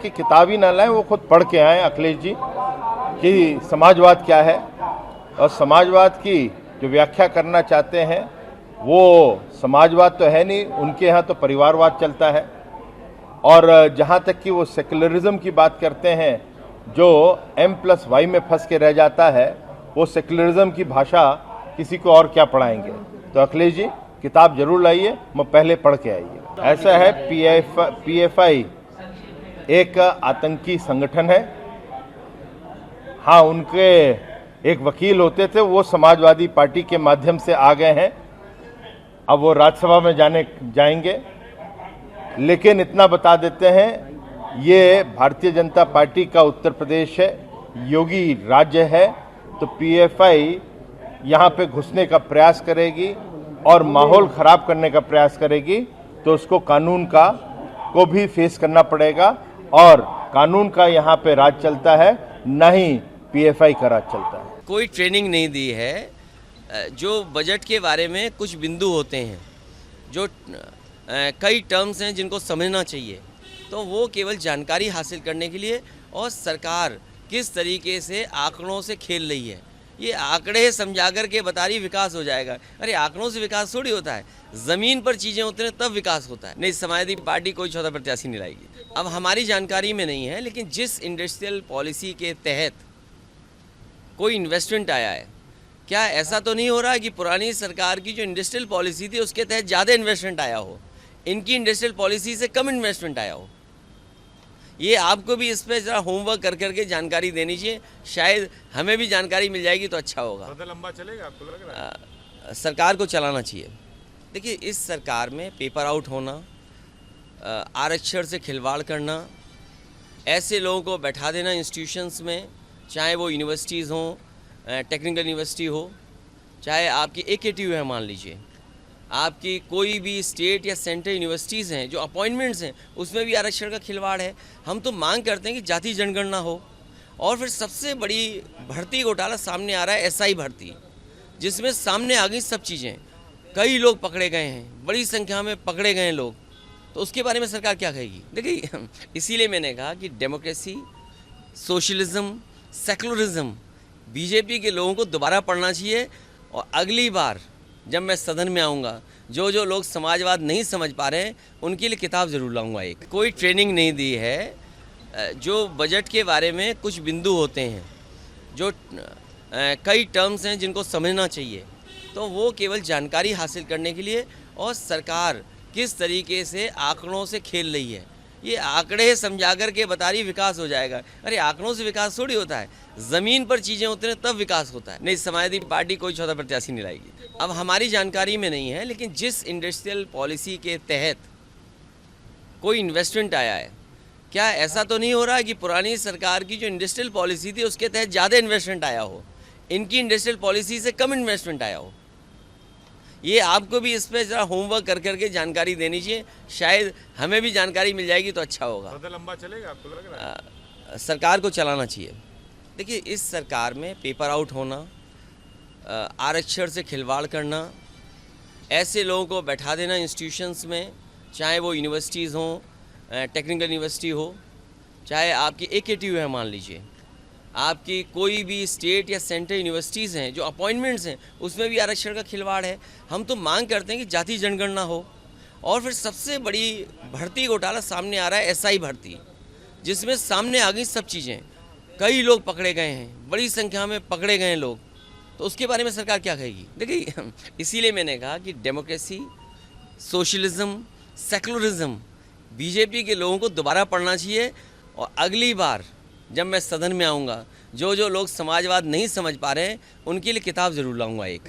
कि किताब ही ना लाएं, वो खुद पढ़ के आए अखिलेश जी कि समाजवाद क्या है, और समाजवाद की जो व्याख्या करना चाहते हैं वो समाजवाद तो है नहीं, उनके यहाँ तो परिवारवाद चलता है। और जहाँ तक कि वो सेकुलरिज्म की बात करते हैं, जो M+Y में फंस के रह जाता है, वो सेकुलरिज्म की भाषा किसी को और क्या पढ़ाएंगे। तो अखिलेश जी किताब जरूर लाइए, मैं पहले पढ़ के आइए। ऐसा है, PFI एक आतंकी संगठन है। हाँ, उनके एक वकील होते थे, वो समाजवादी पार्टी के माध्यम से आ गए हैं, अब वो राज्यसभा में जाएंगे। लेकिन इतना बता देते हैं, ये भारतीय जनता पार्टी का उत्तर प्रदेश है, योगी राज्य है, तो PFI यहाँ पे घुसने का प्रयास करेगी और माहौल खराब करने का प्रयास करेगी, तो उसको कानून को भी फेस करना पड़ेगा। और कानून का यहाँ पे राज चलता है, न ही PFI का राज चलता है। कोई ट्रेनिंग नहीं दी है। जो बजट के बारे में कुछ बिंदु होते हैं, जो कई टर्म्स हैं जिनको समझना चाहिए, तो वो केवल जानकारी हासिल करने के लिए, और सरकार किस तरीके से आंकड़ों से खेल रही है, ये आंकड़े समझा कर के बता रही विकास हो जाएगा। अरे आंकड़ों से विकास थोड़ी होता है, ज़मीन पर चीज़ें होती हैं तब विकास होता है। नहीं, समाजवादी पार्टी कोई चौथा प्रत्याशी नहीं लाएगी। अब हमारी जानकारी में नहीं है, लेकिन जिस इंडस्ट्रियल पॉलिसी के तहत कोई इन्वेस्टमेंट आया है, क्या ऐसा तो नहीं हो रहा है कि पुरानी सरकार की जो इंडस्ट्रियल पॉलिसी थी उसके तहत ज़्यादा इन्वेस्टमेंट आया हो, इनकी इंडस्ट्रियल पॉलिसी से कम इन्वेस्टमेंट आया हो। ये आपको भी इस पर ज़रा होमवर्क कर करके जानकारी देनी चाहिए, शायद हमें भी जानकारी मिल जाएगी तो अच्छा होगा। ज़्यादा लंबा चलेगा आपको लग रहा है? सरकार को चलाना चाहिए। देखिए, इस सरकार में पेपर आउट होना, आरक्षण से खिलवाड़ करना, ऐसे लोगों को बैठा देना इंस्टीट्यूशंस में, चाहे वो यूनिवर्सिटीज़ हों, टेक्निकल यूनिवर्सिटी हो, चाहे आपकी AKTU है, मान लीजिए आपकी कोई भी स्टेट या सेंट्रल यूनिवर्सिटीज़ हैं, जो अपॉइंटमेंट्स हैं उसमें भी आरक्षण का खिलवाड़ है। हम तो मांग करते हैं कि जाति जनगणना हो। और फिर सबसे बड़ी भर्ती घोटाला सामने आ रहा है, SI भर्ती, जिसमें सामने आ गई सब चीज़ें, कई लोग पकड़े गए हैं, बड़ी संख्या में पकड़े गए लोग, तो उसके बारे में सरकार क्या कहेगी। देखिए, इसीलिए मैंने कहा कि डेमोक्रेसी, सोशलिज्म, सेकुलरिज्म, BJP के लोगों को दोबारा पढ़ना चाहिए, और अगली बार जब मैं सदन में आऊँगा, जो लोग समाजवाद नहीं समझ पा रहे हैं उनके लिए किताब ज़रूर लाऊंगा। एक कोई ट्रेनिंग नहीं दी है। जो बजट के बारे में कुछ बिंदु होते हैं, जो कई टर्म्स हैं जिनको समझना चाहिए, तो वो केवल जानकारी हासिल करने के लिए, और सरकार किस तरीके से आंकड़ों से खेल रही है, ये आंकड़े समझा कर के बता रही विकास हो जाएगा। अरे आंकड़ों से विकास थोड़ी होता है, ज़मीन पर चीज़ें होती हैं तब विकास होता है। नहीं, समाजवादी पार्टी कोई चौथा प्रत्याशी नहीं लाएगी। अब हमारी जानकारी में नहीं है, लेकिन जिस इंडस्ट्रियल पॉलिसी के तहत कोई इन्वेस्टमेंट आया है, क्या ऐसा तो नहीं हो रहा है कि पुरानी सरकार की जो इंडस्ट्रियल पॉलिसी थी उसके तहत ज़्यादा इन्वेस्टमेंट आया हो, इनकी इंडस्ट्रियल पॉलिसी से कम इन्वेस्टमेंट आया हो। ये आपको भी इस पर ज़रा होमवर्क कर करके जानकारी देनी चाहिए, शायद हमें भी जानकारी मिल जाएगी तो अच्छा होगा। ज़्यादा लंबा चलेगा आपको लग रहा है? सरकार को चलाना चाहिए। देखिए, इस सरकार में पेपर आउट होना, आरक्षण से खिलवाड़ करना, ऐसे लोगों को बैठा देना इंस्टीट्यूशंस में, चाहे वो यूनिवर्सिटीज़ हों, टेक्निकल यूनिवर्सिटी हो, चाहे आपकी AKTU है, मान लीजिए आपकी कोई भी स्टेट या सेंट्रल यूनिवर्सिटीज़ हैं, जो अपॉइंटमेंट्स हैं उसमें भी आरक्षण का खिलवाड़ है। हम तो मांग करते हैं कि जाति जनगणना हो। और फिर सबसे बड़ी भर्ती घोटाला सामने आ रहा है, SI भर्ती, जिसमें सामने आ गई सब चीज़ें, कई लोग पकड़े गए हैं, बड़ी संख्या में पकड़े गए लोग, तो उसके बारे में सरकार क्या कहेगी। देखिए, इसीलिए मैंने कहा कि डेमोक्रेसी, सोशलिज्म, सेकुलरिज्म, BJP के लोगों को दोबारा पढ़ना चाहिए, और अगली बार जब मैं सदन में आऊँगा, जो लोग समाजवाद नहीं समझ पा रहे हैं उनके लिए किताब ज़रूर लाऊंगा एक।